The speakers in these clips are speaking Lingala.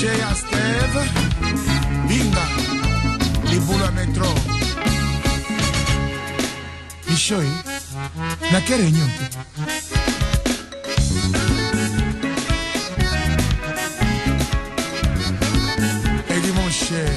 Chez Steve, Binga, les boules métro. Ishoi, na che réunion? Et dit mon cher.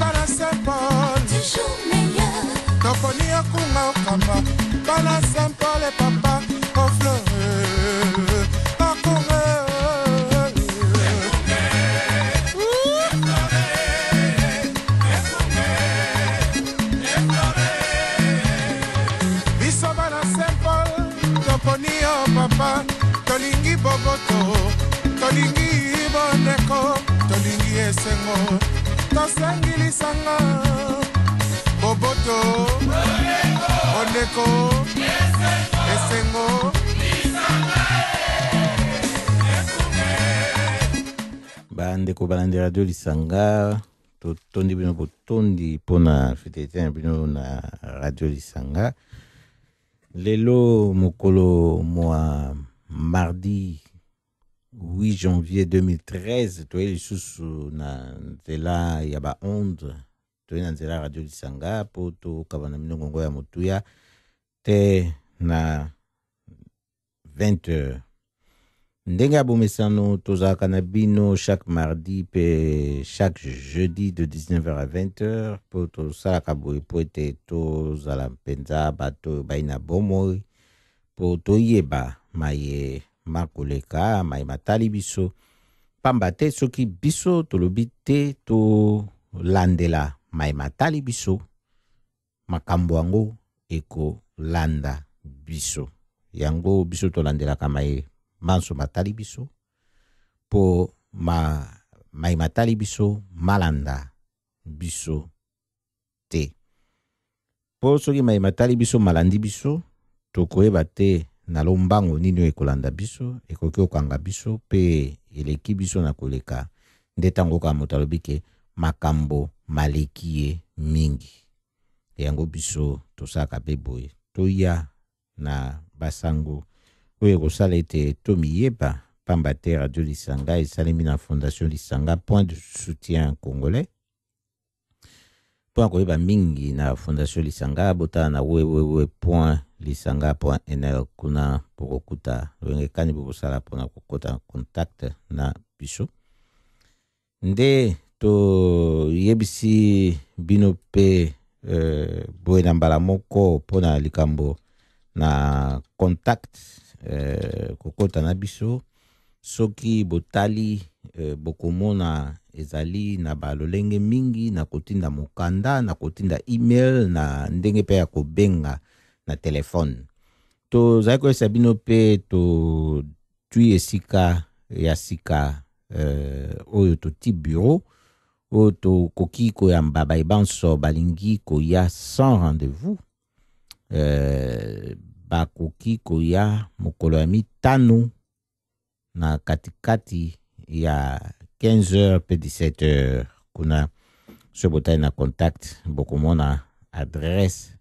Bala Saint-Paul, toujours meilleur. Toponi Akunga Okamba, Bala Saint-Paul et papa, au fleur, Akunga. Biso Bala Saint-Paul, Toponi o papa, Tolingi Bogoto, Tolingi Boneko, Tolingi Esengo. Tosangili sanga Boboto Oneko Esengo Bandeko balandi radio Lisanga tondi bino botondi pona fitete na bino na radio Lisanga lelo mokolo mwa mardi 8 janvier 2013, tu es sous na nzela ya ba onde, tu es na nzela radio Lisanga po to kabana mino ngongo ya motuya te na 20h. Ndenge abomesano tozaka na bino chaque mardi pe chaque jeudi de 19h à 20h po to salaka boy po ete tozala mpenza bato baina bomoi po toyeba maye makoleka mai matali biso pamba te soki biso tolobi te to landela mai matali biso makambo yango eko landa biso yango biso to landela kamai manso matali biso po mai matali biso malanda biso te po soki mai matali biso malandi biso to koyeba te na lombango nini ekolanda biso ekoki okanga biso pe eleki biso na koleka nde tango ka moto alobi ke makambo maleki ye mingi yango biso tosaka pe boye toya na basango oyo ekosala ete tomiyeba pamba te radio Lisanga esalemi na fondation Lisanga point de soutien congolais point koyeba mingi na fondation Lisanga bota na www.lisanga.nl kuna pokokuta wengekani bokosala pona kokota contact na biso nde to yebisi bino pe boye na mbala moko pona likambo na contact kokota na biso soki botali bokomona ezali na balolenge mingi na kotinda mokanda na kotinda email na ndenge pe ya kobenga na telefone to zai ko sabino pe to tui esika ya sika oyo to ti bureau o to koki ko ya mbaba ibanso balingi ko ya sans rendez-vous ba koki ko ya mokolo ya mitano na katikati ya 15h pe 17h kuna so botai na contact bokomona adresse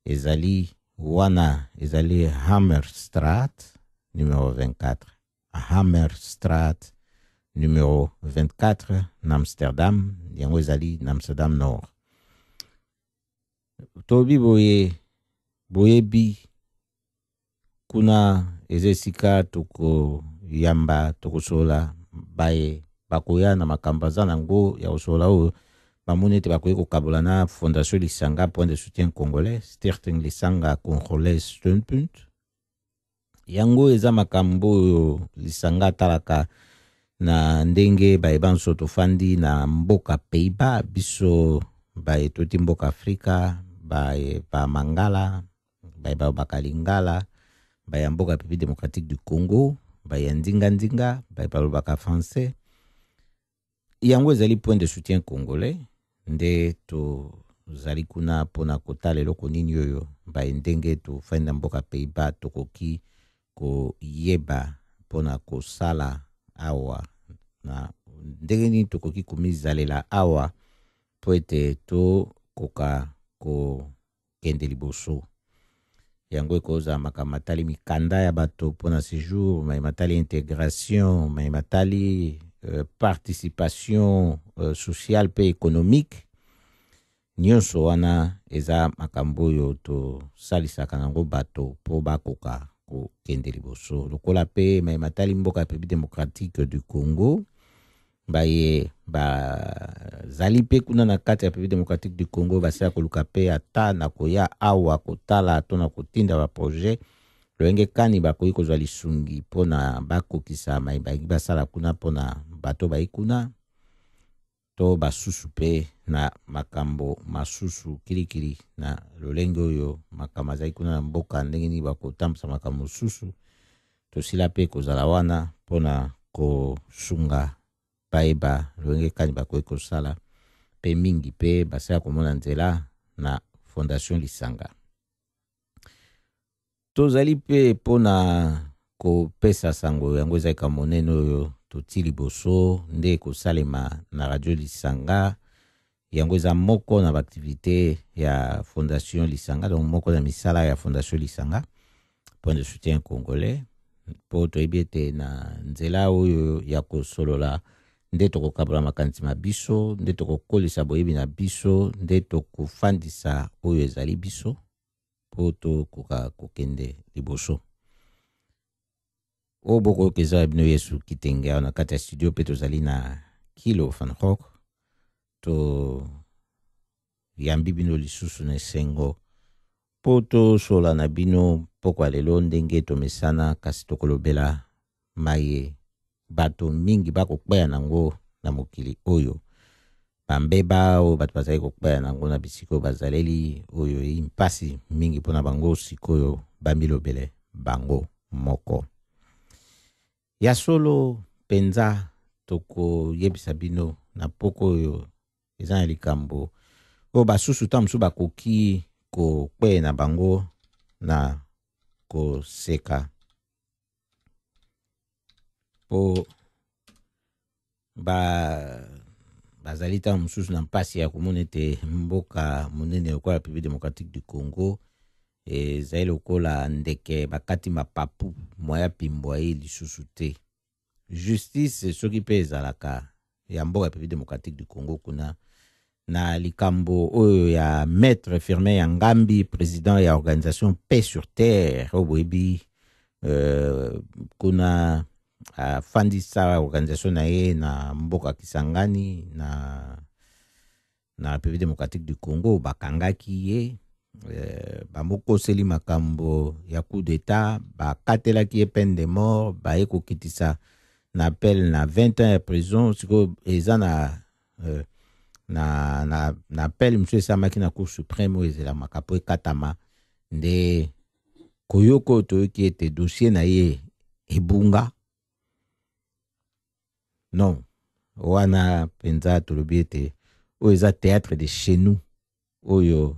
ezali wana ezali Hammerstraat numéro 24 Hammerstraat numéro 24 na Amsterdam yango ezali na Amsterdam Nord tobi boyebi kuna ezesika toko yamba tokosola baye bakoya na makambaza nango ya osola o bamoni te bakoye kokabola na fondation Lisanga point de soutien congolais Stichting Lisanga Congolais Steunpunt yango eza makambo Lisanga talaka na ndenge baye banso tofandi na mboka Pays-Bas biso baye toti mboka Afrika baye ba Mangala baye ba Bakalingala baye mboka République démocratique du Congo baye ndinga baye balobaka français yango ezali point de soutien congolais nde tozali kuna mpona kotala eloko nini oyo ndenge tofanda mboka Pays-Bas tokoki koyeba mpona kosala awa na ndenge nini tokoki komizalela awa po ete tokoka kokende liboso. Yango ekozala makambo matali mikanda ya bato mpona séjour, matali intégration, matali participation sociale pe économique. Nyonso wana eza makambo oyo tosalisaka nango bato po bakoka kokende liboso. Lokola pe matali mboka ya République démocratique du Congo zali pe kuna na kati ya République démocratique du Congo basala koluka pe ata na koya awa kotala to na kotinda ba projet loenge kani bakoki kozwa lisungi mpona bakokisa bayaki basala kuna mpona bato baikuna to basusu pe na makambo masusu kilikili na lolenge oyo makambo azali kuna na mboka ndenge nini bakotambisa makambo mosusu tosila pe kozala wana mpona kosunga bayeba lolenge kani bakoki kosala pe mingi pe basala komona nzela na Fondation Lisanga. Tozali pe mpona kopesa sango yango ezalika monene oyo toti liboso nde kosalema na Radio Lisanga. Yango eza moko na baaktivité ya Fondation Lisanga, donc moko na misala ya Fondation Lisanga, point de soutien congolais, po toyebi ete na nzela oyo ya kosolola nde tokokabola makanisi ma biso, nde tokokolisa boyebi na biso, nde tokofandisa oyo ezali biso po tokoka kokende liboso. O boko keza bino Yesu Kitenge na kati ya studio pe tozali na Kilo Van Rock to yambi bino lisusu na sengo po tosola na bino pokwa lelo ndenge tomesana kasi tokolobela maye bato mingi bakokweya nango na mokili oyo bambeba o bato bazali kokweya nango na bisiko bazaleli oyo impasi mingi mpona bango sikoyo bamilobele bango moko ya solo penza tokoyebisa bino na poko oyo eza na likambo oyo basusu ta mosusu bakoki kokweya na bango na koseka po bazali ta mosusu na mpasi ya komona ete mboka monene lokola République démocratique du Congo ezali lokola ndeke bakati mapapu moya pimbwa ye lisusu te. Justice soki pe ezalaka ya mboka République démocratique du Congo kuna na likambo oyo ya Maître Firmin Yangambi, président ya organisation Paix sur Terre oboyebi kuna fandisa organisation na ye na mboka Kisangani na République démocratique du Congo bakangaki ye bamokoseli makambo ya coup d'état bakatelaki ye peine de mort baye kokitisa na appel na 20 ans ya prison siko eza na appel monsieur esamaki na Cour suprême oyo ezelamaka po ekatama nde koyoko toyoki ete dossier na ye ebunga non wana penza tolobi ete oyo eza théâtre de chez nous oyo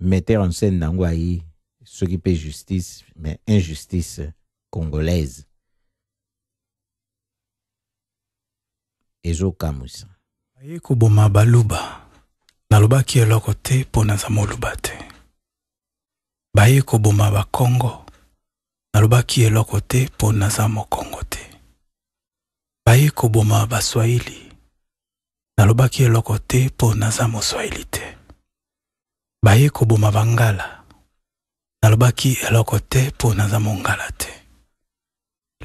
metteur en scène nango ayi soki pe justice mais injustice congolaise ezokamwisa aye koboma baluba nalobaki eloko te mpo naza moluba te. Baye koboma bakongo nalobaki eloko te mpo naza mokongo te. Baye koboma baswahili nalobaki eloko te mpo naza moswahili te. Baye koboma bangala nalobaki eloko te mpo naza mongala te.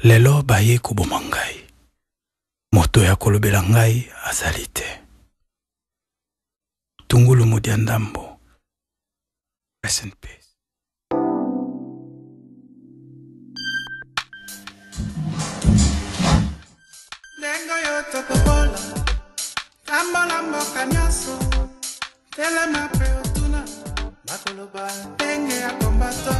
Lelo baye koboma ngai moto ya kolobela ngai azali te. Tungulu Mudiandambo. Rest in peace. Nengo yoto popola Tambola mboka nyaso Telema preotuna Bakoloba Tenge ya kombato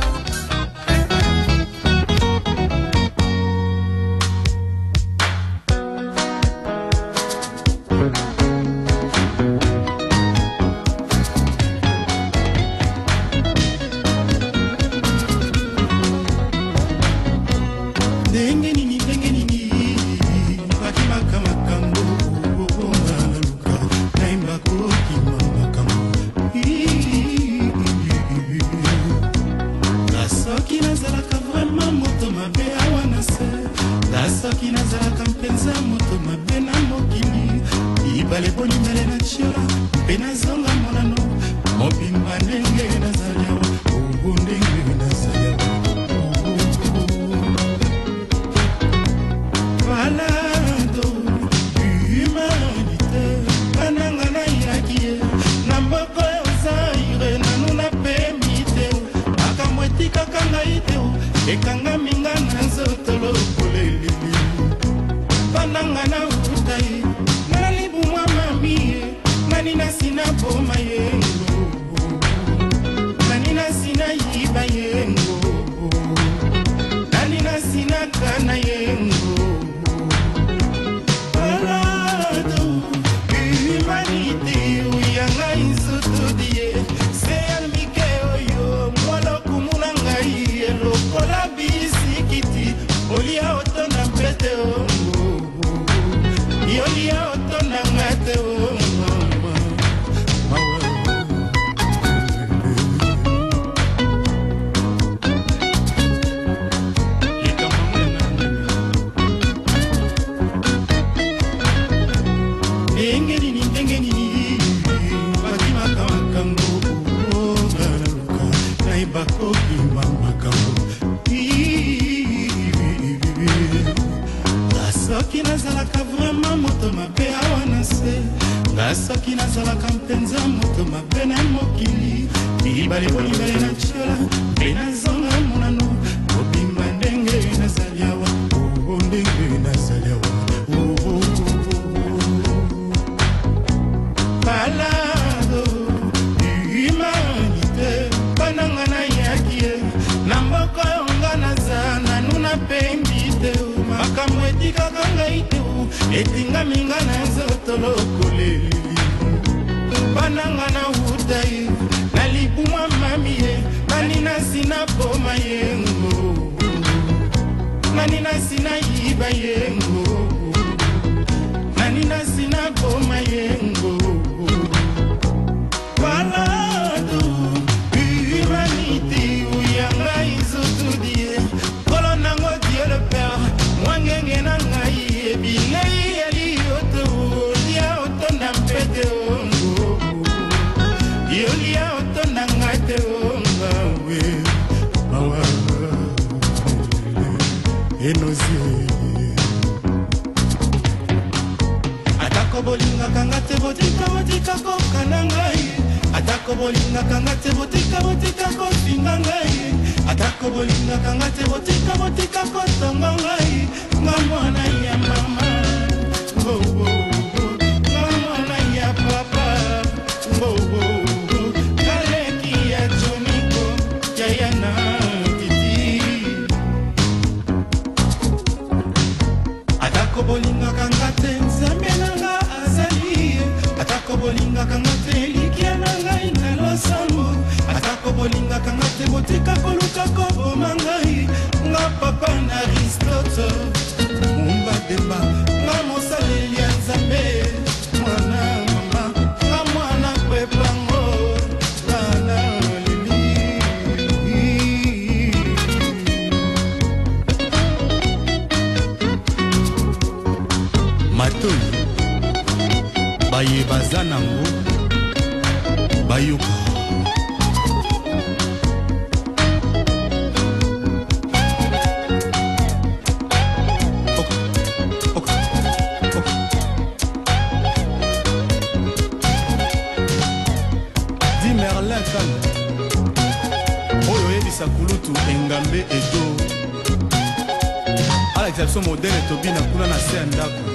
chiola mpe nazonga monano mobimba ndenge nazali awa ndenge nazali awa balado humanité bananga nayaki ye na mboka ya Zaire nanu napemi te makambo etikaka ngai te ekanga minga na nzoto lokola elili bananga na uta ye nalibumwa mami ye nani nasina boma yengo nani nasina yiba yengo nani nasina kana yengo balado humanité uyanga insutudie seyalmike oyo mwalokumuna ngai elokola bisikiti olia otona mpete ongo yolia otona ngate ongo soki nazalaka vraiment moto mabe awa na se nga soki nazalaka mpenza moto mabe na mokili libale bolibale na tiola mpe nazonga monano mobimba ndenge nazali awa ndenge nazali awa balado humanité bananga nayaki ye na mboka yonga naza nanu napembi te makambo etikaka ngai te etingaminga na nzoto lokola elili bananga na uta ye na libumwa mami ye nani nasina boma yengo nani nasina yiba yengo nani nasina boma yengo balado humanité uyanga izotudie kolo nango Dieu le Père mwangenge na ngai ebilei elioto lia otonda mpete ongo yolia otonda ngate onga we mawa enozie atako bolinga kangate botika botika kokana ngai atako bolinga kangate botika botika kofinga ngai atako bolinga kangate botika botika kotonga ngai nga mwana ya mama nga mwana ya papa kaleki ya joniko yayana titi atako bolinga kangate nzambe nanga azali atako bolinga kangate likia na ngai na losambo atako bolinga kangate botika koluka koboma ngai nga papa na Aristote mumba demba nga mosaleli ya nzambe mwana mama nga mwana kwepango ngana lili matoi baye baza nango bayoka oyo yebisa kulutu engambe edo alakisa biso modele tobina kuna na se ya ndako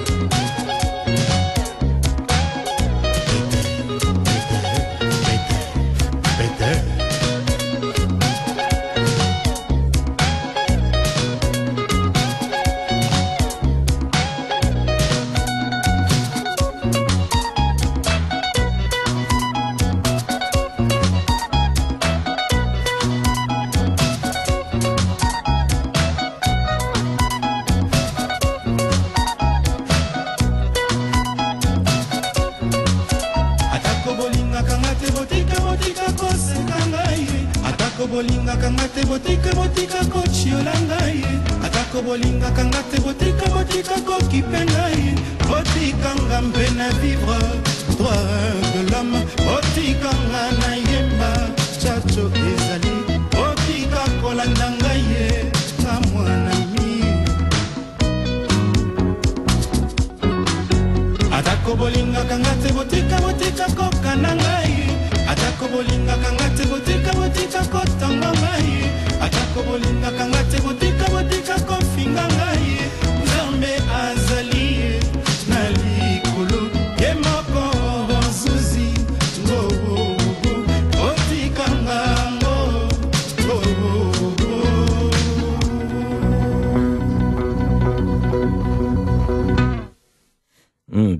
bolinga kangate botika botika ko chiola ngai atako bolinga kangate botika botika ko kipengai botika ngambe na vivre droit de l'homme otikanga na yemba chacho ezali otika kolanda ngai ye na mwana mi atako bolingaka nga te botika kokana ngai atako bolingaka nga te botika kotanga ngai atako bolingaka nga te botika kofinga ngai nzambe azali na likolo ye moko zuzi otikanga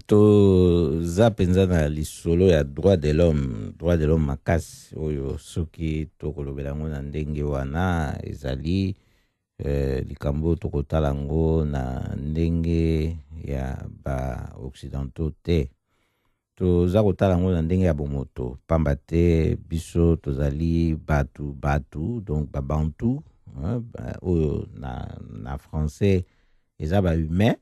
toza mpenza na lisolo ya droit de l'homme makasi oyo soki tokolobela yango na ndenge wana ezali likambo tokotala yango na ndenge ya ba-occidentaux te toza kotala yango na ndenge ya bomoto pamba te biso tozali batu donc babantu oyo na français eza bahumain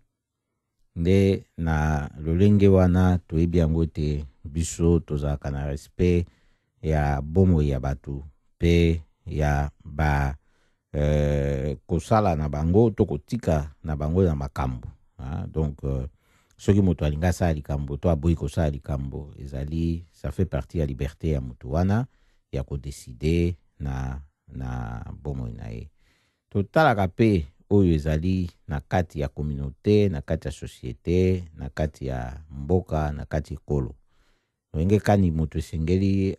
nde na lolenge wana toyebi yango te biso tozalaka na respect ya bomoi ya bato mpe ya kosala na bango to kotika na bango na makambo donc soki moto alingi asala likambo to aboyi kosala likambo ezali ça fait partie ya liberté ya moto wana ya kodeside na bomoi na ye totalaka mpe oyo ezali na kati ya communauté, na kati ya société, na kati ya mboka, na kati ekolo. Wenge kani moto esengeli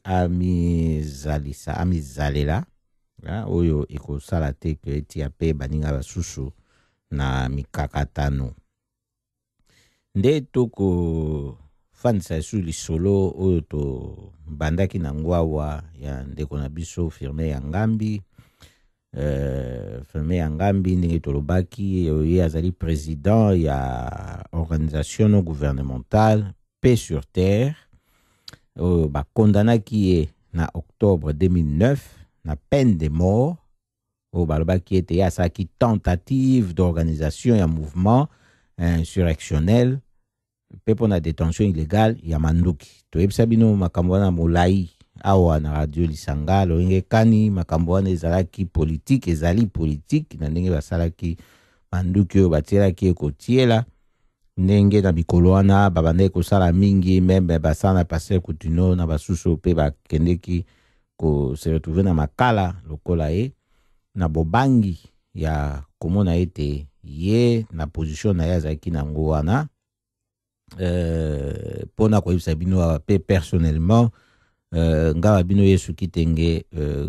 amizalela oyo ekosala te ke etia pe baninga basusu na mikakatano. Nde toko fanisa su lisolo oyo to bandaki na ngwawa ya ndeko na biso Firmin Yangambi. Firmin Yangambi ndenge tolobaki ye azali président ya organisation non gouvernementale Paix sur Terre bakondanaki ye na octobre 2009 na peine de mort balobaki ete ye asalaki tentative d'organisation ya mouvement insurrectionnel pe mpona détention illégale ya manduki toyebisa bino makambo wana molai awa na radio Lisanga loyenge kani makambo wana ezalaki politique ezali politique na ndenge basalaki manduki oyo batielaki ekotiela ndenge na bikolo wana babandaki kosala mingi meme basala Pasteur Coutinho na basusu pe bakendeki ko se retrouver na makala lokola ye na bobangi ya komona ete ye na position na ye azalaki nango wana pona koyebisa bino pe personnellement ngawa bino yesu kitenge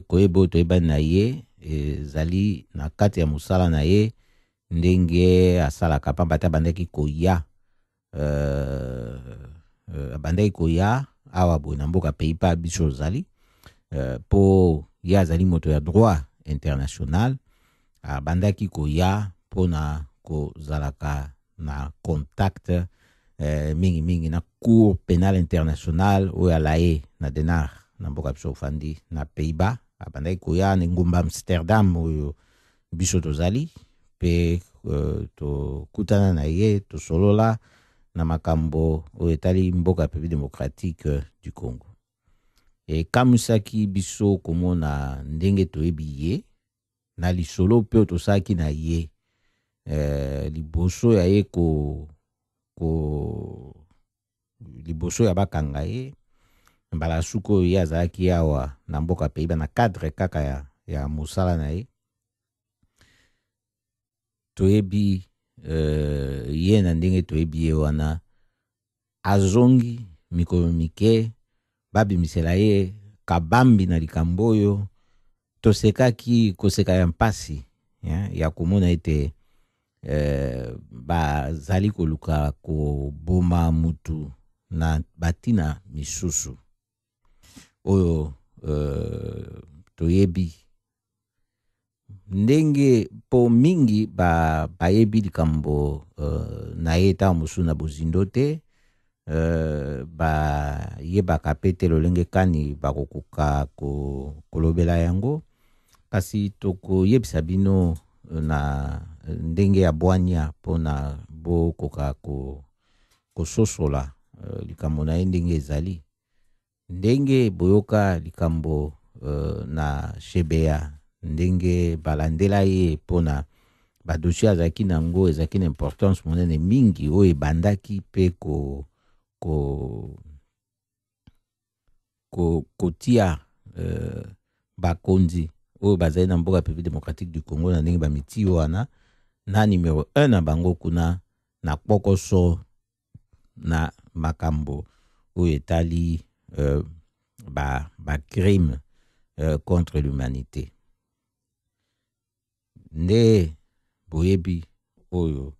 koyebo toyebani na ye ezali na kati ya mosala na ye ndenge asalaka pamba te abandaki koya awa boye na mboka Pays-Bas biso ozali po ye azali moto ya droit international abandaki koya mpona kozalaka na contact mingi na cour pénal international oyo alaye na denar na mboka biso ofandi na Pays-Bas abandaki koya na ngumba Amsterdam oyo biso tozali pe tokutana na ye tosolola na makambo oyo etali mboka République démocratique du Congo kamisaki biso komona ndenge toyebi ye na lisolo pe tosalaki na ye liboso ya ye liboso ya bakanga ye mbala suko oyo ye azalaki awa na mboka Pays-Bas na cadre kaka ya mosala na ye toyebi ye na ndenge toyebi ye wana azongi mikolo mike babimisela ye kabambi na likambo oyo tosekaki koseka ya mpasi ya komona ete bazali koluka koboma mutu na batina misusu oyo toyebi ndenge po mingi bayebi likambo na ye ta mosu na bozindo te bayebaka pe te lolenge kani bakokoka kolobela yango kasi tokoyebisa bino na ndenge ya bwania mpona bokoka kososola likambo na ye ndenge ezali ndenge boyoka likambo na Shebea ndenge balandela ye mpona badossier azalaki nango ezalaki na importance monene mingi oyo ebandaki mpe kotia bakonzi oyo bazali na mboka République démocratique du Congo na ndenge bamiti wana na numéro 1 na bango kuna na pokoso na makambo oyo etali ba crime contre l'humanité. Nde boyebi oyo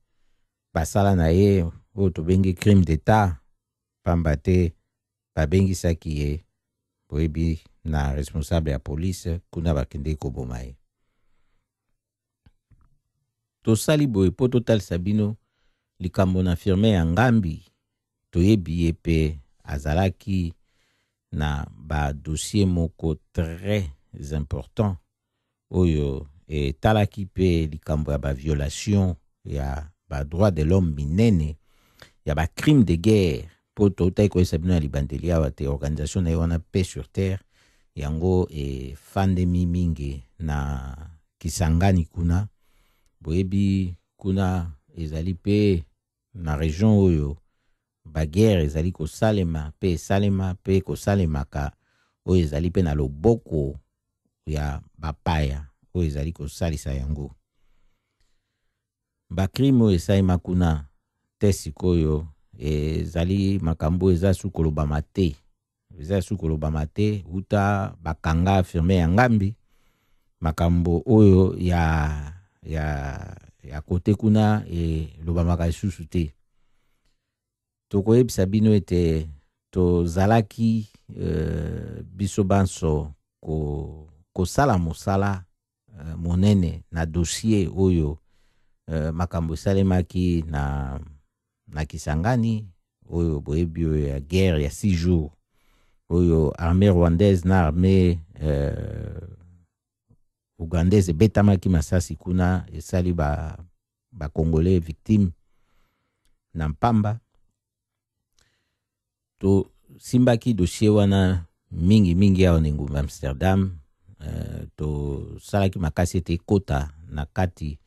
basala na ye oyo tobengi crime d'état pamba te babengisaki ye boyebi na responsable ya police kuna bakende koboma ye. Tosali boye po totalisa bino likambo na firme ya Ngambi toyebi ye pe azalaki na ba dossier moko très important oyo talaki pe likambo ya ba violation ya ba droit de l'homme minene ya ba crime de guerre po totai ko esabino ya libandeli awa te organisation na wana paix sur terre yango fandemi mingi na Kisangani kuna boyebi kuna ezali pe na region oyo ba guerre ezali kosalema pe kosalemaka oyo ezali pe na loboko ya bapaya oyo ezali kosalisa yango bakrime oyo esalema kuna te sikoyo ezali makambo eza sukolobama te uta bakanga firme ya Ngambi makambo oyo ya kote kuna lobamaka lisusu te. Tokoyebisa bino ete tozalaki biso banso kosala mosala monene na dossier oyo makambo esalemaki na Kisangani oyo boyebi oyo ya guerre ya 6 jours oyo armée rwandaise na armée ougandaise betamaki masasi kuna esali ba congolais victime na Mpamba. To simbaki dossier wana mingi ya ngumba Amsterdam to salaki makasi ete kota na kati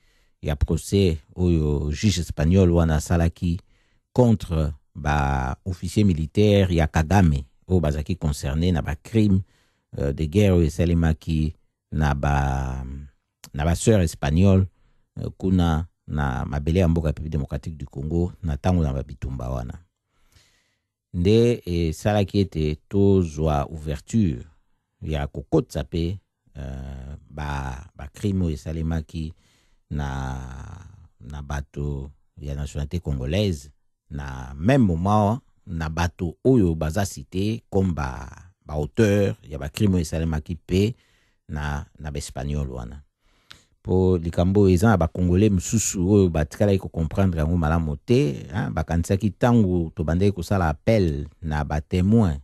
ya procès oyo juge espagnol wana salaki contre ba officier militaire ya Kagame oyo bazaki concerné na ba crime de guerre oyo esalemaki na ba sœur espagnol kuna na mabele ya mboka République démocratique du Congo na tango na babitumba wana. Nde salaki ete tozwa ouverture ya kokotsa pe ba crime esalemaki na bato ya nationalité congolaise na même moment na bato oyo baza cité comme ba auteur ya ba crime esalemaki pe na espagnol wana. Po likambo eza ba congolais mususu oyo batikala ko comprendre yango malamu te bakanisaki tangu to bandai ko sala appel na ba témoin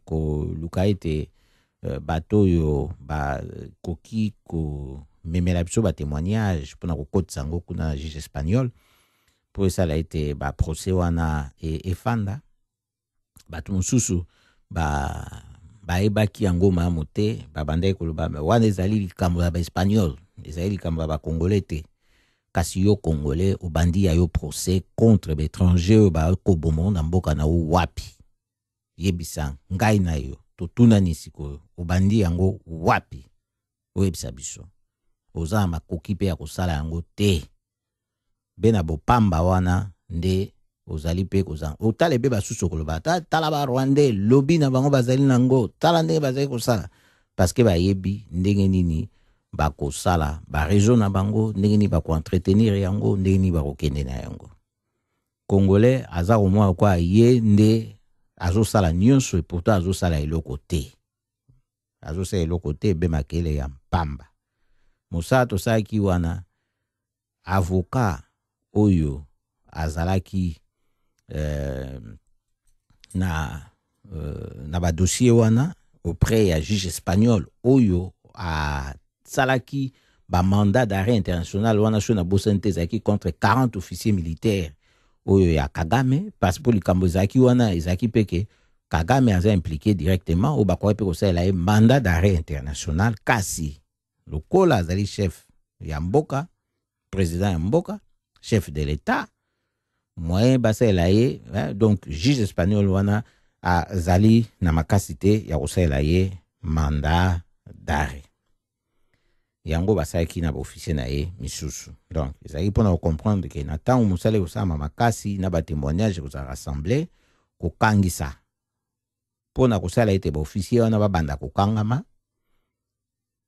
ko lukaite bato yo ba koki ko memela biso ba témoignage pona ko kotsa ngo kuna juge espagnol po sala ite ba procès wana efanda bato mususu ba ebaki yango malamu te bandai ko loba wana ezali likambo ya ba espagnol ezali likambo ba congolais te kasi yo congolais obandi ya yo procès contre l'étranger ba ko bomo na mboka na wapi yebisa ngai na yo totuna nisiko obandi yango wapi oyebisa biso oza makoki pe ya kosala yango te bena bopamba wana nde ozali pe kozanga otale be basusu koloba tala ba Rwandais lobi na bango bazali nango tala ndenge bazali kosala parce que bayebi ndenge nini bakosala ba région na bango ndenge nini bako entretenir yango ndenge nini bakokende na yango. Congolais aza omwa kwa ye nde azosala nyonso et pourtant azosala eloko te be makele ya mpamba mosala tosalaki wana avocat oyo azalaki na ba dossier wana auprès ya juge espagnol oyo a salaki ba mandat d'arrêt international wana so na bosante zaki contre 40 officiers militaires oyo ya Kagame parce que likambo ezalaki wana ezalaki peke Kagame aza impliqué directement oyo bakoki mpe kosalela ye mandat d'arrêt international kasi lokola azali chef ya mboka président ya mboka chef de l'état moyen basalela ye donc juge espagnol wana azali na makasi te ya kosalela ye mandat d'arrêt yango basalaki na baofficier na ye misusu donc ezalaki mpona kocomprendre ke na ntango mosala kosalama makasi na batémoignage kozala rassemble kokangisa mpona kosala ete baofficier wana babanda kokangama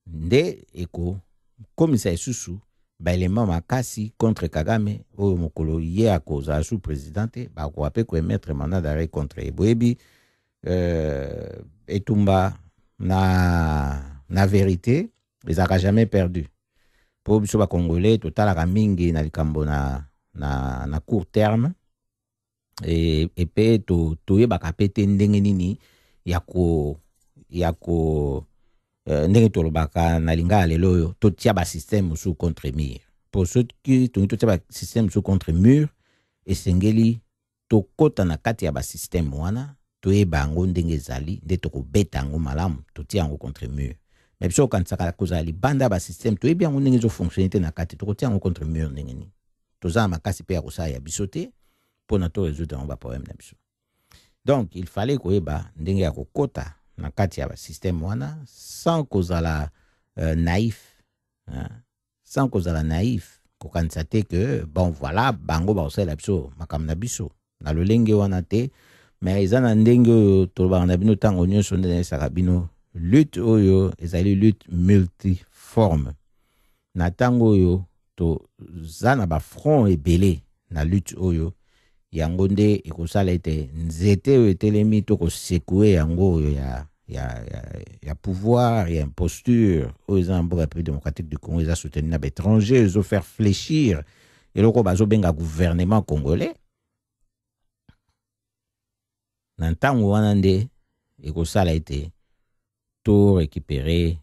nde ekokomisa lisusu baelema makasi contre Kagame oyo mokolo ye akozala sous président te bakoka mpe koemettre mandat d'arrêt contre ye boyebi etumba na vérité ezalaka jamais perdu po biso bakongolais totalaka mingi na likambo na court terme epe toyebaka mpe te ndenge nini ndenge tolobaka na lingala lelo oyo totia basystème mosusu contre mur po soki tongi totia basystème mosusu contre mur esengeli tokota na kati ya basystème wana toyeba yango ndenge ezali nde tokobeta yango malamu totia yango contre mur mais biso okanisaka kozala libanda ya basystème toyebi yango ndenge ezofonctionne te na kati tokotia yango contre mur ndenge nini tozala makasi mpe ya kosala ya biso te mpona toresoudre yango baproblème na biso donc il fallait koyeba ndenge ya kokota na kati ya basystème wana sans kozala naïf sans kozala naïf kokanisa te que bon voilà bango bakosalela biso makambo na biso na lolenge wana te mais eza na ndenge oyo tolobaka na bino ntango nyonso nde naesaka bino lutte oyo ezali lutte multiforme na ntango oyo toza na bafront ebele na lutte oyo yango nde ekosala ete nzete oyo etelemi tokosekue yango oyo ya pouvoir ya imposture oyo eza na mboka ya pays démocratique du Congo eza soutenu na baétranger ezofaire fléchir eloko bazobenga gouvernement congolais na ntango wana nde ekosala ete to récupérer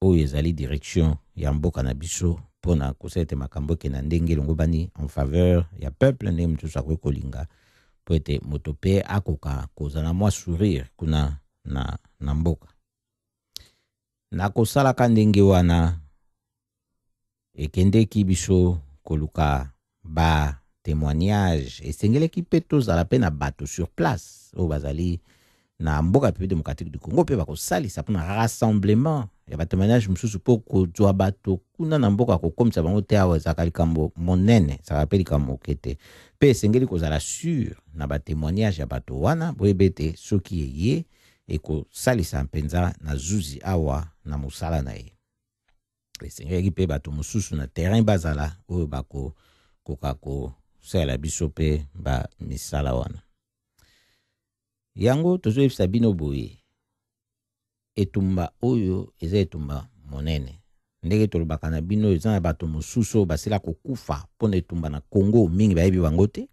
oyo ezali direction ya mboka na biso mpona kosala ete makambo eke na ndenge elongo bani en faveur ya peuple ndenge mosusu akoki kolinga mpo ete moto mpe akoka kozala mwa sourire kuna na mboka na kosalaka ndenge wana ekendeki biso koluka ba témoignage esengeleki mpe tozala mpe na bato sur place oyo bazali na mboka pays démocratique du Congo mpe bakosalisa mpona rassemblement ya batémoignage mosusu mpo kozwa bato kuna na mboka kokomisa bango te awa ezalaka likambo monene ezalaka mpe likambo moke te mpe esengeli kozala sur na batémoignage ya bato wana boyeba ete soki eye ekosalisa mpenza na zuzi awa na mosala na ye esengelaki mpe bato mosusu na terrain bazala oyo bakokoka kosalela biso mpe bamisala wana yango tozoyebisa bino boye etumba oyo eza etumba monene ndenge tolobaka na bino eza na bato mosusu basila kokufa mpona etumba na Congo mingi bayebi bango te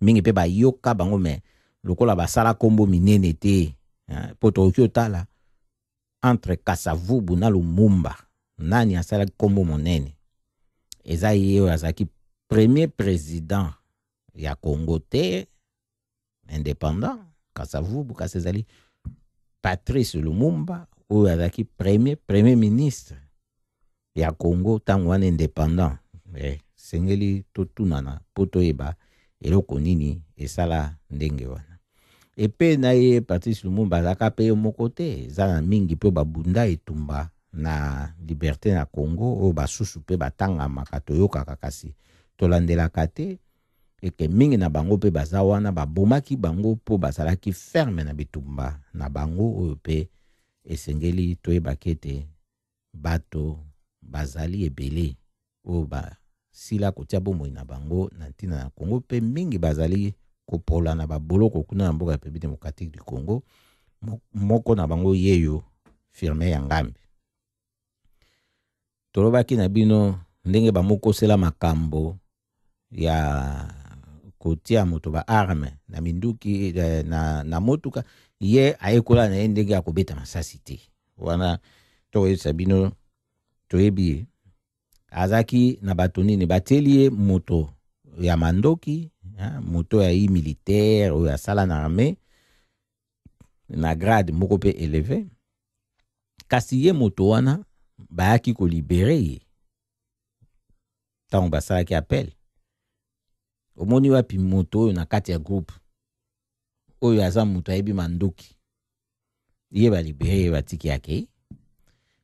mingi mpe bayoka bango me lokola basala kombo minene te po tokoki otala entre Kasavubu na Lumumba nani asalaki kombo monene eza ye oyo azalaki premier président ya Congo te indépendant Kasavubu kasi ezali Patrice Lumumba oyo azalaki premier ministre ya Congo ntango wana indépendant sengeli totunana mpo toyeba eloko nini esala ndenge wana epe na ye Patrice Lumumba azalaka mpe ye moko te eza na mingi mpe babunda etumba na liberté na Congo oyo basusu mpe batangamaka toyokaka kasi tolandelaka te eke mingi na bango mpe baza wana babomaki bango mpo bazalaki ferme na bitumba na bango oyo mpe esengeli toyebaki ete bato bazali ebele oyo basila kotia bomoi na bango na ntina na Congo mpe mingi bazali kopola na baboloko kuna na mboka ya pays démocratique du Congo moko na bango yeyo firme ya ngambi tolobaki na bino ndenge bamokosela makambo ya kotia moto ba arme na minduki na motuka ye ayekola na ye ndenge ya kobeta masasi te wana toyebisa bino toyebi azaki na bato nini batieli ye moto ya mandoki moto ya militaire ou ya sala na armée na grade moko pe élevé kasi ye moto wana bayaki ko libérer ye tango basalaki appel omoni wapi moto oyo na kati ya groupe oyo aza moto ayebi mandoki ye balibere ye batiki yake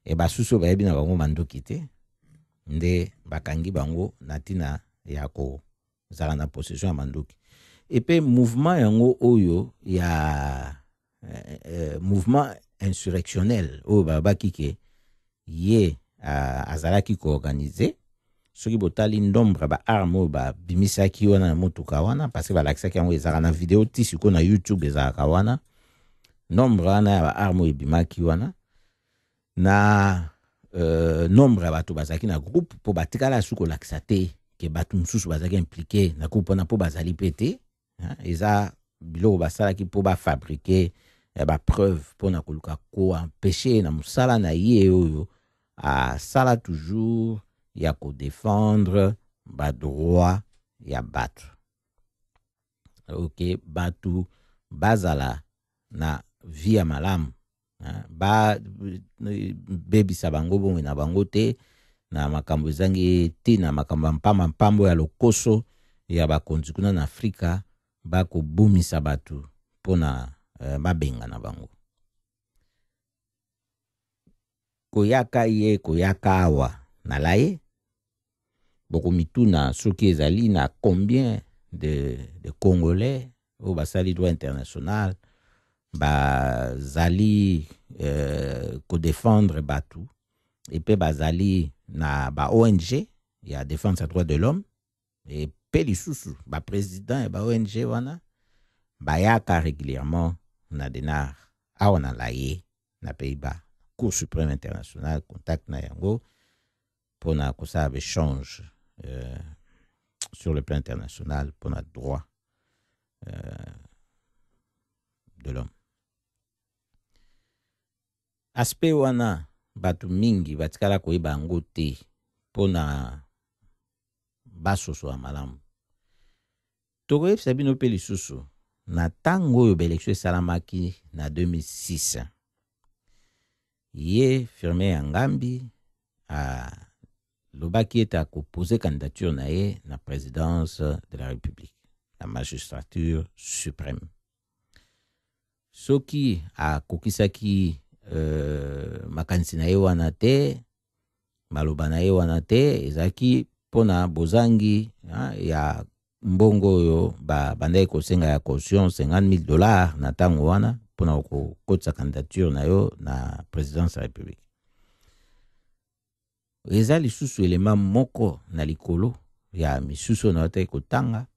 e basusu bayebi na bango mandoki te nde bakangi bango na ntina ya kozala na possession ya mandoki epe mouvement yango oyo ya mouvement insurrectionnel oyo babaki ke ye azalaki koorganize soki botali ndombre baarme oyo babimisaki wana na motuka wana parce que balakisaki yango ezalaka na video ti sikoyo na YouTube ezalaka wana nombre wana ya baarme oyo ebimaki wana na nombre ya bato bazalaki na groupe mpo batikala suki kolakisa te ke bato mosusu bazalaki implike na groupe wana mpo bazali pe te eza biloko basalaki mpo bafabrike bapreuve mpo na koluka koempeshe na mosala na ye oyo asala toujours ya kodefendre badroit ya bato ok bato bazala na vie ya malamu bebisa bango bongo na bango te na makambo ezangi te na makambo mpambo ya lokoso ya bakonzi kuna na Afrika bakobumisa bato mpona babenga na bango koyaka awa na laye bokomituna soki ezali na combien de Congolais oyo basali droit international bazali kodefendre bato epe bazali na ba ONG ya défense ya droit de l'homme epe lisusu baprésident ya ba ONG wana bayaka régulièrement na denar awa na laye na Pays-Bas Cour suprême internationale contact na yango mpona kosala échange sur le plan international mpona droit de l'homme. Aspect wana batu mingi batikala koyeba yango te mpona basoso ya malamu. Tokoyebisa bino mpe lisusu na ntango oyo baelektio esalamaki na 2006 ye Firmin Yangambi lobaki ete akopose candidature na ye na présidence de la République, la magistrature suprême. Soki akokisaki makanisi na ye wana te, maloba na ye wana te, ezaki pona bozangi ya mbongo oyo bandai kosenga ya caution $50,000 na tango wana pona kokotisa candidature na yo na présidence de la République. Eza lisusu elema moko na likolo ya misusu na wata kotanga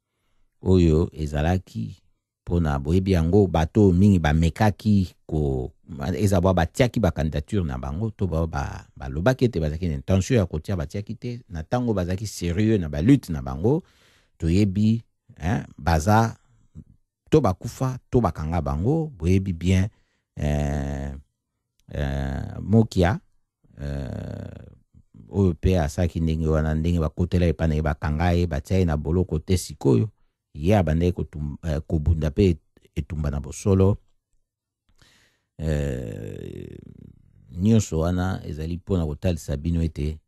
oyo ezalaki pona boyebi yango bato mingi bamekaki ko ezabwa batiaki ba candidature na bango to balobaki ete bazaki na intention ya kotia batiaki te na tango bazaki sérieux na ba lutte na bango toyebi baza to bakufa to bakanga bango boyebi bien mokia oyo pe asaki ndenge wana ndenge bakotela epana ye bakanga ye batia ye na boloko te sikoyo ye abandaki kobunda pe etumba na bosolo nyonso wana ezali mpona kotalisa bino ete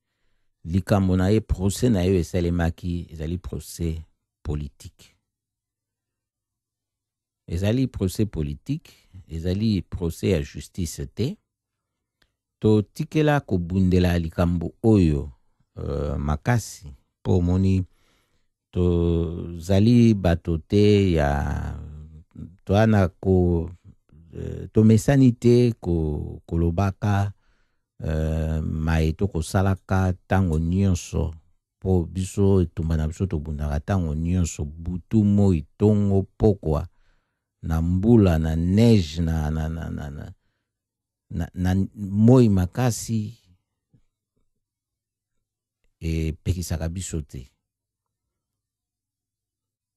likambo na ye procès na ye esalemaki ezali procès politique. Ezali procès politique, ezali procès ya justice te. To tikela kobundela likambo oyo makasi po moni to zali bato te ya to ana ko to mesani te kolobaka maeto kosalaka tango nyonso po biso etumba na biso tobundaka tango nyonso butu moi tongo pokwa na mbula na neige na moi makasi pekisaka biso te.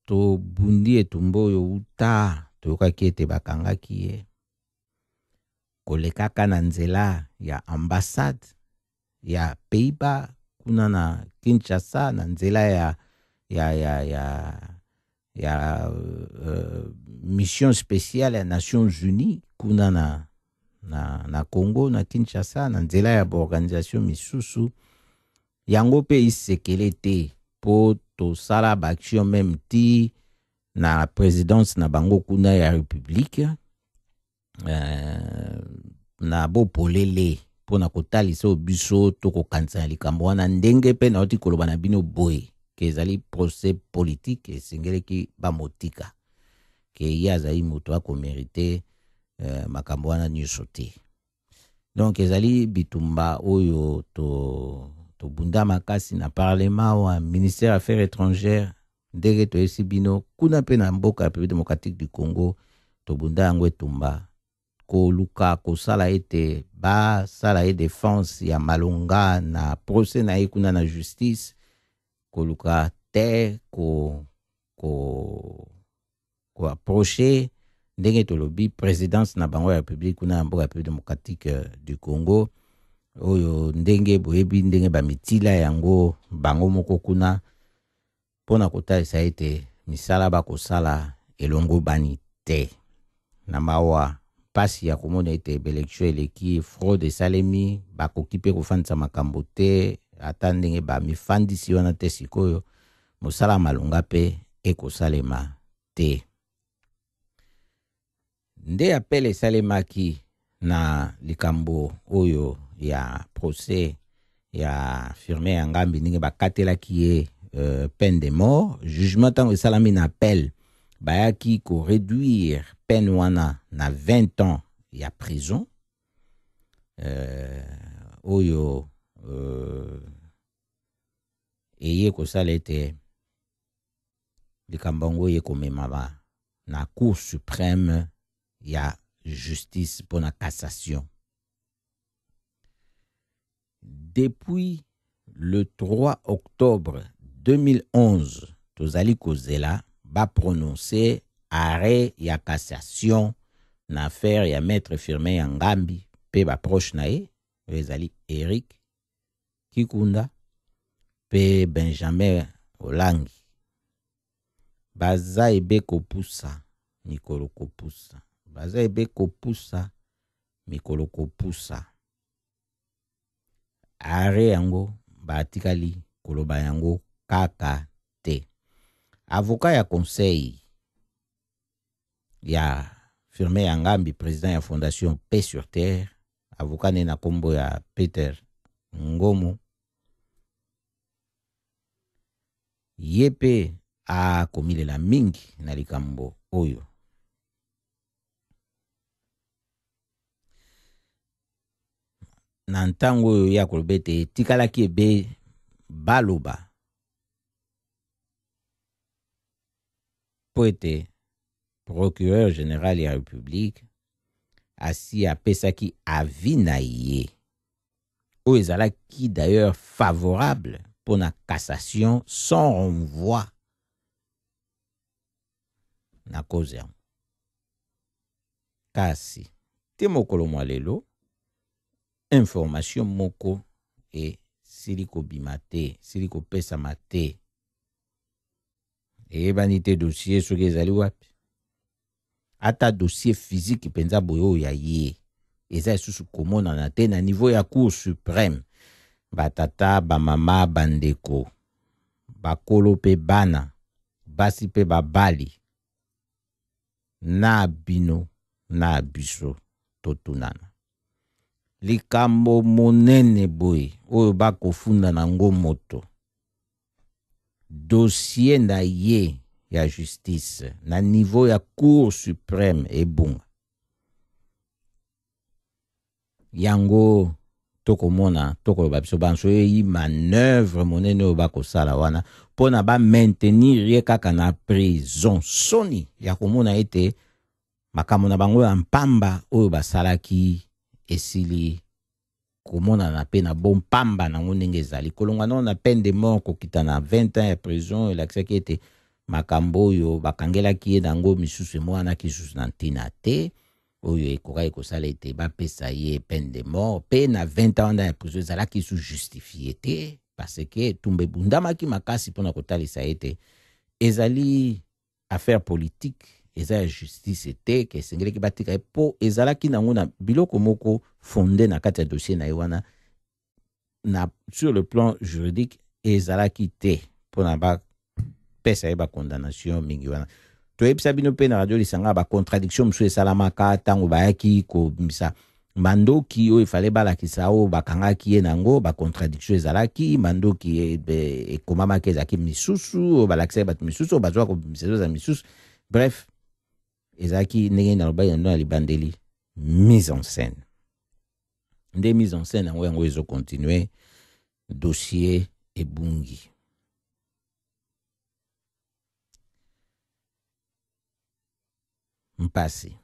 To bundi etumba oyo uta toyokaki ete bakangaki ye kolekaka na nzela ya ambassade ya Pays-Bas kuna na Kinshasa na nzela ya mission spéciale ya Nations Unies kuna na Congo na Kinshasa na nzela ya organisation misusu yango pe isekele te po tosala ba action même ti na présidence na bango kuna ya république na bo polele pona kotalisa biso tokokanisa likambo wana ndenge pe na oti koloba na bino boye ke ezali procès politique esengeleki bamotika ke ye azali moto akomérite makambo wana nyonso te. Donc ezali bitumba oyo tobunda makasi na parlement wa ministère affaires étrangères ndenge toyesi bino kuna pe na mboka ya République démocratique du Congo tobunda yango etumba koluka kosala ete basala ye défense ya malonga na procès na ye kuna na justice koluka te ko approcher ndenge tolobi présidence na bango ya république kuna mboka ya République démocratique du Congo oyo ndenge boyebi ndenge bamitila yango bango moko kuna pona kotalisa ete misala bakosala elongo bani te na mawa pasi ya komona ete belektio eleki fraude esalemi bakoki mpe kofandisa makambo te ata ndenge bamifandisi wana te sikoyo mosala malonga mpe ekosalema te. Nde apele esalemaki na likambo oyo ya procès ya Firmin Yangambi ndenge bakatelaki ye peine de mort jugement ntango esalami na appel bayaki ko réduire peine wana na 20 ans ya prison oyo eye kosala ete likambo yango ye komema na Cour suprême ya justice pour la cassation. Depuis le 3 octobre 2011, Tozali Kozela va prononcer arrêt ya cassation na affaire ya maître Firmin Yangambi pe ba proche nae ezali Eric Kikunda pe Benjamin Olangi baza ebe kopusa mikolo kopusa baza ebe kopusa mikolo kopusa are yango batikali koloba yango kaka te. Avocat ya conseil ya Firmin Yangambi président ya fondation Paix sur Terre avocat na kombo ya Peter Ngomo yepe a komilela mingi na likambo oyo. Na ntango oyo ya kolobete tikalaki ebe baloba po ete procureur général ya république asi apesaki avis na ye oyo ezalaki d'ailleurs favorable pour la cassation sans renvoi na cause yango. Kasi te mokolo mwa lelo information moko e siliko bimate siliko pesa mate e banite dossier soki ezali wapi ata dossier physique penza boyo ya ye eza lisusu komonana te na niveau ya Cour suprême. Batata bamama bandeko bakolo pe bana basi pe babali na bino na biso totunana likambo monene boy oyo bakofunda na ngo moto dossier na ye ya justice na niveau ya Cour suprême ebunga yango tokomona tokoloba biso banso yi manœuvre monene oyo bakosala wana pona ba maintenir ye kaka na prison soni ya komona ete makambo na bango ya mpamba oyo basalaki esili komona na pe na bon pamba na ndenge ezali kolonga na peine de mort kokita na 20 ans ya prison elakisaki ete makambo oyo bakangelaki ye nango misusu mwana kisusu na ntina te oyo ekoka ekosala ete bapesa ye peine de mort pe na 20 ans ya prison ezalaki su justifié te parce que tumbe bundamaki makasi mpona kotalisa ete ezali affaire politique eza ya justice ete ke esengeleki batika ye mpo ezalaki nango na biloko moko fonde na kati ya dossier na ye wana na sur le plan juridique ezalaki te mpona bapesa ye bacondamnation mingi wana toyebisa bino mpe na radio lisanga bacontradiction mosusu esalamaka ntango bayaki kobimisa mandoki oyo efale balakisa oyo bakangaki ye nango bacontradiction ezalaki mandoki ekomamaki ezalaki misusu oyo balakisaki bato misusu oyo bazwaka kobimisa eza misusu bref ezalaki ndenge nalobaki na ndo na libandeli mise en scène nde mise en scène yango ezokontinue dossier ebungi mpasi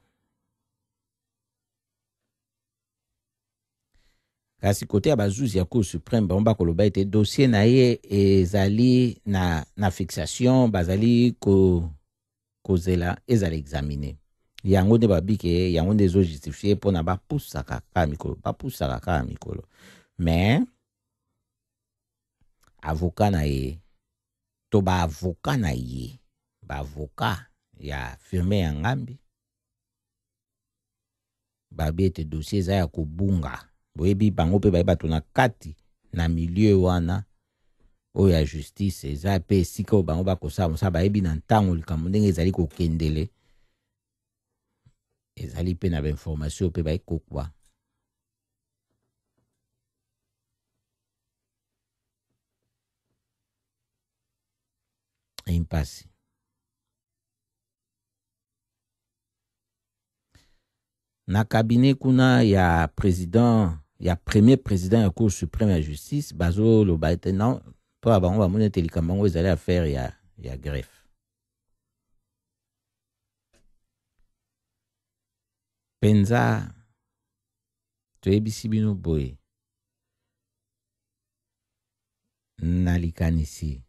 kasi kote ya bazuzi ya cour suprême bango bakoloba ete dossier na ye ezali na fixation bazali kozela ezala examine yango nde babike yango nde ezojustifie mpona bapusaka kaka mikolo mais avocat na ye to baavocat na ye baavocat ya firme ya ngambi babi ete dossier eza ya kobunga boyebi bango mpe baye bato na kati na milieu wana oyo ya justice eza mpe esika oyo bango bakosala mosala bayebi na ntango likambo ndenge ezali kokendele ezali mpe na bainformation mpe bayekokwa impasi na cabinet kuna ya président ya premier président ya cour suprême ya justice bazoloba ete non mpo bango bamoni ete likambo yango ezali affaire ya greffe penza toyebisi bino boye na likanisi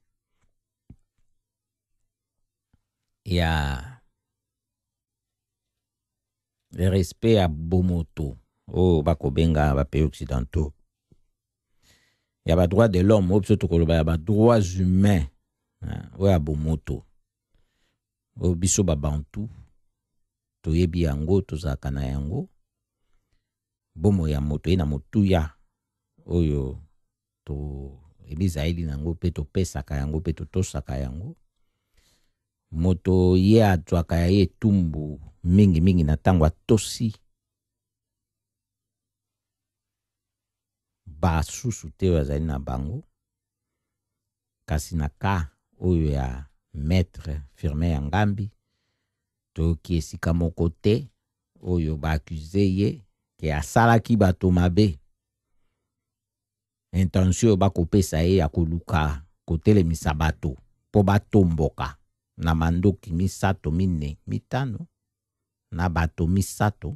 ya le respect ya bomoto oyo bakobenga bapays occidentaux ya badroit de l'homme oyo biso tokoloba ya badroits humains oyo ya bomoto oyo biso babantu toyebi yango tozalaka na yango bomo ya moto ye na motuya oyo toyebi zaeli nango mpe topesaka yango mpe totosaka yango moto ye azwaka ya ye etumbu mingi na ntango atosi basusu te oyo azali na bango kasi na ka oyo ya maître Firmin ya Ngambi toyoki esika moko te oyo baakuze ye ke asalaki bato mabe intention oyo bakopesa ye ya koluka kotelemisa bato mpo batomboka na mandoki 3, 4, 5 na bato 3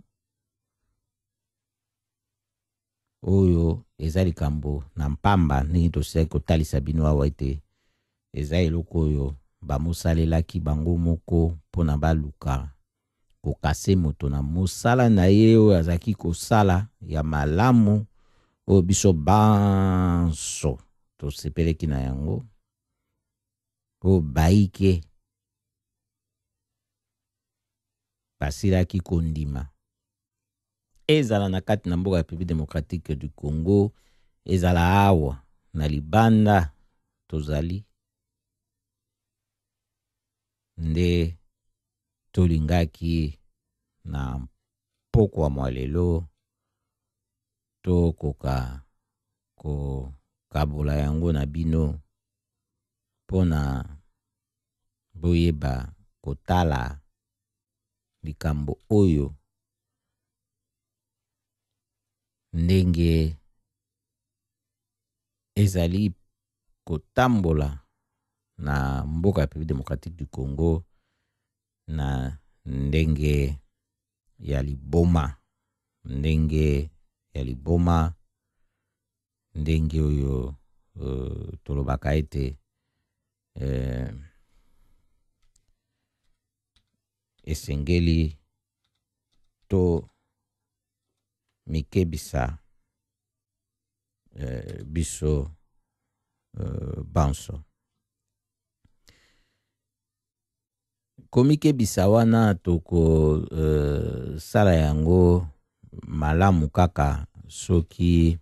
oyo eza likambo na mpamba ndenge tosali kotalisa bino awa ete eza eloko oyo bamosalelaki bango moko mpona baluka kokase moto na mosala na ye oyo azalaki kosala ya malamu oyo biso banso tosepeleki na yango oyo baike basilaki kondima ezala na kati na mboka ya République démocratique du Congo ezala awa na libanda tozali nde tolingaki na poko wa mwalelo tokoka kokabola yango na bino mpona boyeba kotala likambo oyo ndenge ezali kotambola na mboka ya République démocratique du Congo na ndenge ya liboma ndenge oyo tolobaka ete esengeli to mikebisa biso banso komike bisawana toko sala yango malamu kaka soki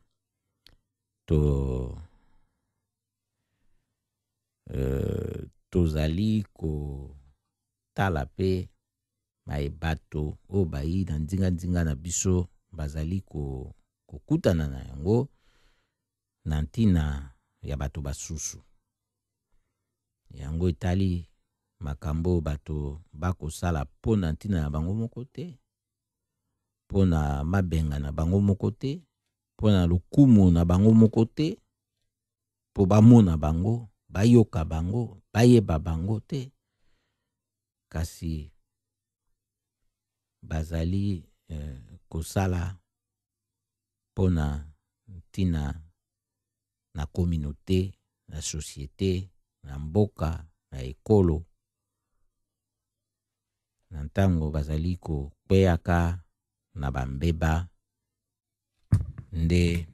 tozali kotala pe bato o bayi na ndinga na biso bazali kokutana na yango na ntina ya bato basusu. Yango etali makambo bato bakosala po na ntina na bango moko te, po na mabenga na bango moko te, po na lukumu na bango moko te, po bamona bango, bayoka bango, bayeba bango te, kasi bazali kosala po na ntina na communauté, na société, na mboka, na ekolo. Na ntango bazali kokweaka na bambeba nde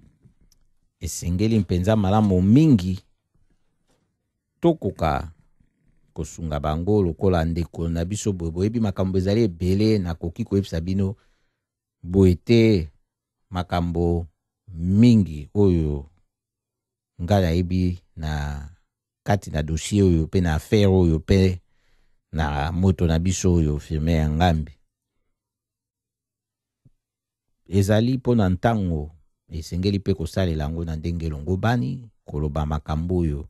esengeli mpenza malamu mingi tokoka kosunga bango lokola ndeko na biso boye. Boyebi makambo ezali ebele na koki koyebisa bino boye te makambo mingi oyo nga nayebi na kati na dossier oyo pe na affaire oyo pe na moto na biso oyo Firmin ya Ngambi. Ezali po na ntango esengeli pe kosalela yango na ndenge elongo bani koloba makambo oyo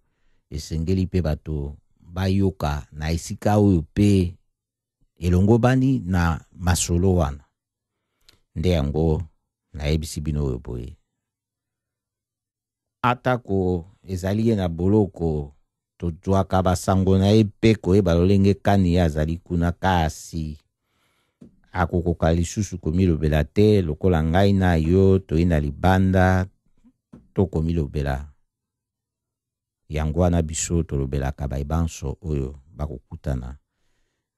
esengeli pe bato bayoka na esika oyo pe elongo bani na masolo wana. Nde yango nayebisi bino oyo boye. Atako ezali ye na boloko tozwaka basango na ye pe koyeba lolenge kani ye azali kuna, kasi akokoka lisusu komilobela te lokola ngai na yo toyi na libanda tokomilobela. Yango wana biso tolobelaka baibanso oyo bakokutana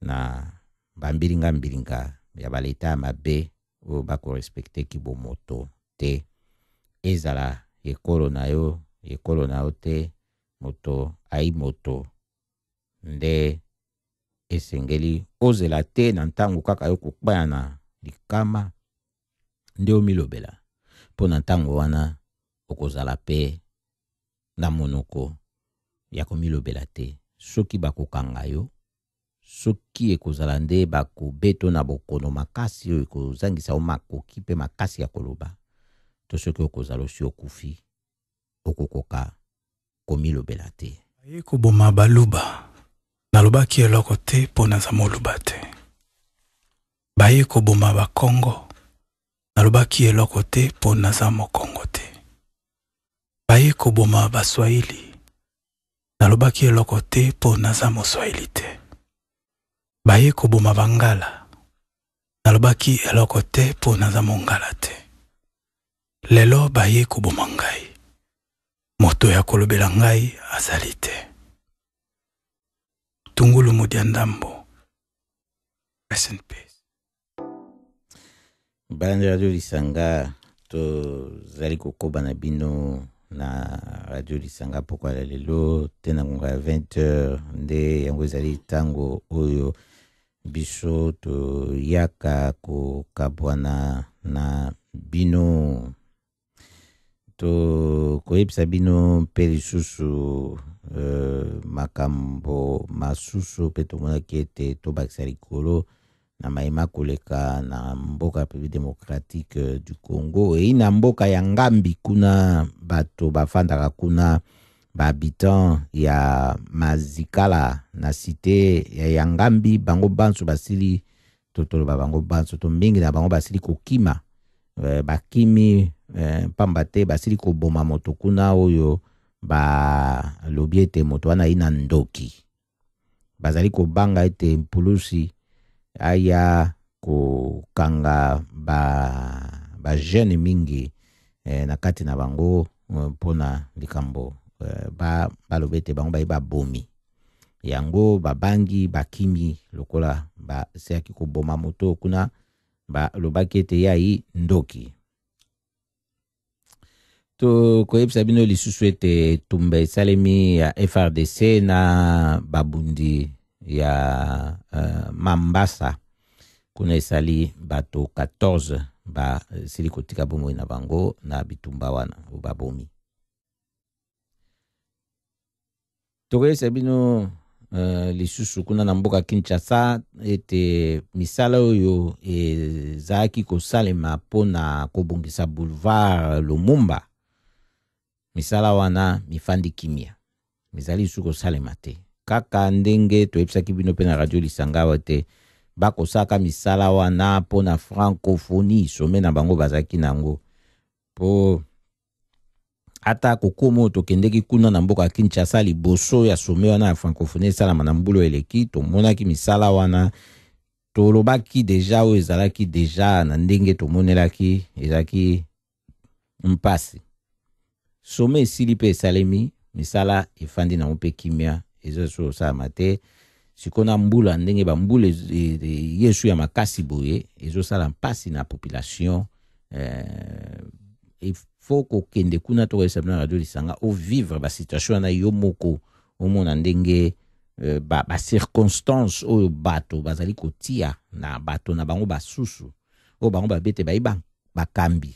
na bambilinga ya baleta ya mabe oyo bakorespekte kibomoto te. Ezala ekolo na yo te, moto ai moto nde esengeli ozela te na ntango kaka yo kokpaya na likama nde omilobela. Po na ntango wana okozala pe na monoko ya komilobela te. Soki bakokanga yo, soki ekozala nde bakobeto na bokono makasi oyo ekozangisa o makoki pe makasi ya koloba, to soki okozala osi okufi, okokoka komilobela te. Baye koboma baluba nalobaki eloko te po naza moluba te. Baye koboma bakongo nalobaki eloko te po naza mokongo te. Baye koboma baswahili nalobaki eloko te po naza moswahili te. Baye koboma bangala nalobaki eloko te po naza mongala te. Lelo baye koboma ngai, moto ya kolobela ngai azali te. Tungulu Mudiandambo. Rest in peace. Bande Radio Lisanga to zali kokoba na bino na Radio Lisanga pokwa lelo tena ngonga 20h nde yango zali tango oyo biso to yaka ko kabwana na bino to koyebisa bino pe lisusu makambo masusu pe tomonaki ete tobakisa likolo na maima koleka na mboka République démocratique du Congo e na mboka ya Ngambi kuna bato bafandaka kuna ba habitant ya Mazikala na cité ya Ngambi bango banso basili totoloba bango banso to mingi na bango basili kokima bakimi pamba te basili koboma moto kuna oyo ba lobi ete moto wana ina ndoki bazali kobanga ete mpulusi aya kokanga ba jeune mingi na kati na bango pona likambo ba lobi ete bango ba bomi yango babangi bakimi lokola ba seaki koboma moto kuna ba lobaki ete yai ndoki. To koyebisa bino lisusu ete tumba esalemi ya FRDC na babundi ya Mambasa kuna esali bato 14 ba sili kotika bomoi na bango na bitumba wana babomi. Tokoyesa bino lisusu kuna na mboka Kinshasa ete misala oyo ezalaki kosalema mpona kobongisa boulevard Lumumba. Misala wana mifandi kimia. Mizali lisusu kosalema te. Kaka ndenge toyebisaki bino pe na radio Lisanga wate bakosaka misala wana mpona francophonie some na bango bazaki nango. Po ata kokomo tokendeki kuna na mboka Kinshasa liboso ya some wana ya francophonie salama na mbulu eleki tomonaki misala wana tolobaki deja o ezalaki deja na ndenge tomonelaki ezalaki mpasi. Some esili pe esalemi misala efandi na mpe kimia ezo salama te. Sikona mbula ndenge ba mbula yesu ya makasi boye ezo sala mpasi na population. Il faut ko kende kuna to resabna radio Lisanga o vivre ba situation na yo moko o mona ndenge ba circonstance o bato bazali kotia na bato na bango basusu o bango babete baiba bakambi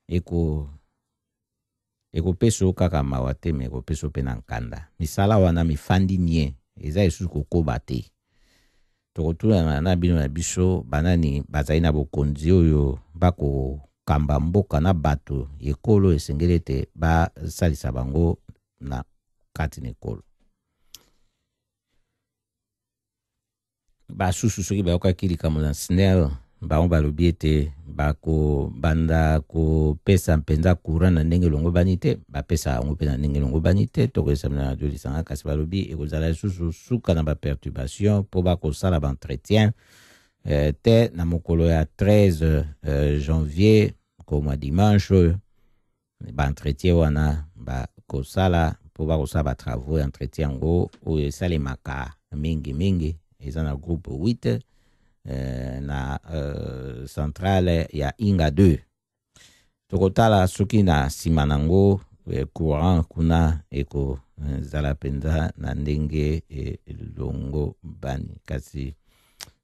eko peso kaka mawate me eko peso pe na nkanda misala wana mifandi nie eza esusu kokoba te tokotula na bino na biso banani bazali na bokonzi oyo bako kamba mboka na bato ekolo esengeli ete basalisa bango na kati na ekolo. Basusu soki bayokaki likambo na SNEL bango balobi ete bako banda kopesa mpenza courant na ndenge longo bani te bapesa yango mpe na ndenge longo bani te tokoyesa na radio Lisanga kasi balobi ekozala lisusu suka na baperturbation mpo bakosala baentretien te na mokolo ya 13 janvier comme dimanche ba entretien wana ba kosala po ba kosala ba travaux entretien ngo o esale maka mingi eza na groupe 8 na centrale ya Inga 2 tokotala soki na sima nango courant kuna eko zala penza na ndenge longo bani kasi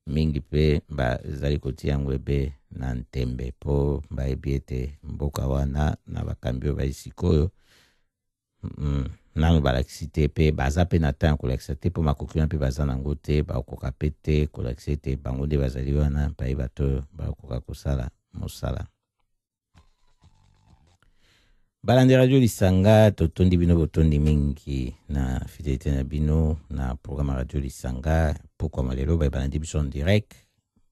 mingi pe bazali kotia ngwebe na ntembe po bayebi ete mboka wana na bakambio baisikoyo nanu balakisi te pe baza pe na temps kolakisa te po makoki wana pe baza nango te bakoka pe te kolakisa te bango nde bazali wana pai bato bakoka kosala mosala. Balandi radio Lisanga totondi bino botondi mingi na fidelité na bino na programme radio Lisanga pourquoi malelo balandi biso en direct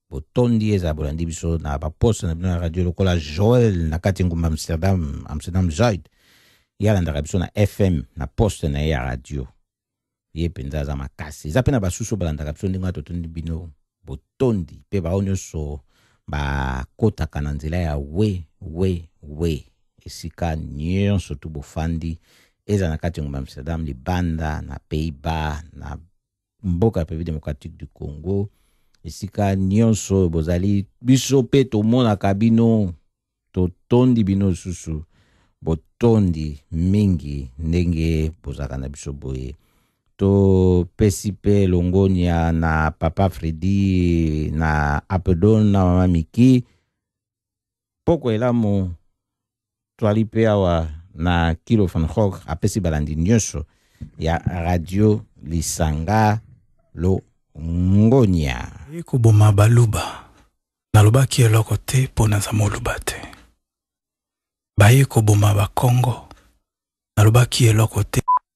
botondi eza bolandi biso na ba poste na bino na radio lokola Joel na kati ngumba Amsterdam Zuid yalanda biso na FM na poste na ya radio ye penza za makasi za pena basusu balanda biso ndinga totondi bino botondi pe ba onyoso ba kota kana nzela ya we esika nyonso tu bofandi eza na kati ngumba Amsterdam libanda na Pays-Bas na mboka République démocratique du Congo esika nyonso bozali biso pe tomona kabino totondi bino susu botondi mingi ndenge bozaka na biso boye to pesi pe longonia na papa Freddy na Apedon na mama Miki poko elamo twali pe awa na Kilo van Gogh apesi balandi nyonso ya radio Lisanga lo ngonia ekoboma baluba nalobaki eloko te mpo naza moluba te baye koboma bakongo nalobaki eloko te